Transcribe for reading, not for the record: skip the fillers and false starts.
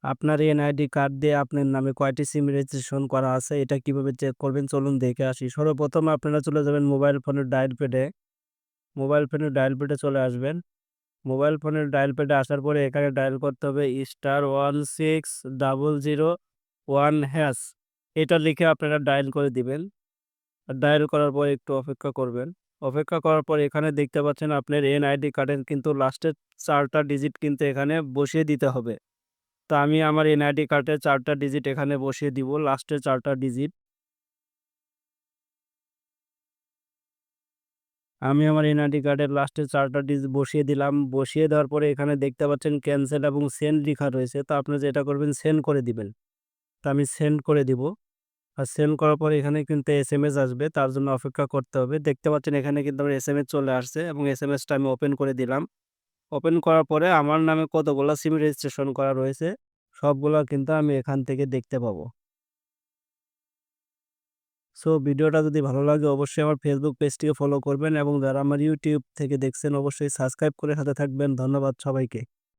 আপনার NID card দিয়ে আপনার নামে কয়টি সিম রেজিস্ট্রেশন করা আছে এটা কিভাবে চেক করবেন চলুন দেখে আসি। সর্বপ্রথম আপনারা চলে যাবেন মোবাইল ফোনের ডায়াল প্যাডে। মোবাইল ফোনের ডায়াল প্যাডে চলে আসবেন। মোবাইল ফোনের ডায়াল প্যাডে আসার পরে এখানে ডায়াল করতে হবে *16001#। এটা লিখে আপনারা ডায়াল করে দিবেন। ডায়াল করার পর একটু অপেক্ষা করবেন। অপেক্ষা করার পর এখানে দেখতে পাচ্ছেন আপনার এনআইডি কার্ডের কিন্তু লাস্টের ৪ টা ডিজিট কিন্তু এখানে বসিয়ে দিতে হবে। তো আমি আমার এনআইডি কার্ডের ৪ টা ডিজিট এখানে বসিয়ে দিব, লাস্টের ৪ টা ডিজিট। আমি আমার এনআইডি কার্ডের লাস্টের ৪ টা ডিজিট বসিয়ে দিলাম। বসিয়ে দেওয়ার পরে এখানে দেখতে পাচ্ছেন ক্যানসেল এবং সেন্ড লিখা রয়েছে। তো আপনি যেটা করবেন সেন্ড করে দিবেন। তো আমি সেন্ড করে দিব। আর সেন্ড করার পরে এখানে কিন্তু এসএমএস আসবে। তার জন্য অপেক্ষা করতে হবে। দেখতে পাচ্ছেন এখানে কিন্তু আমার এসএমএস চলে আসছে এবং এসএমএসটা আমি ওপেন করে দিলাম। ওপেন করার পরে আমার নামে কতগুলা সিম রেজিস্ট্রেশন করা রয়েছে সবগুলা কিন্তু আমি এখান থেকে দেখতে পাবো। সো ভিডিওটা যদি ভালো লাগে অবশ্যই আমার ফেসবুক পেজটিকে ফলো করবেন এবং যারা আমার ইউটিউব থেকে দেখছেন অবশ্যই সাবস্ক্রাইব করে সাথে থাকবেন। ধন্যবাদ সবাইকে।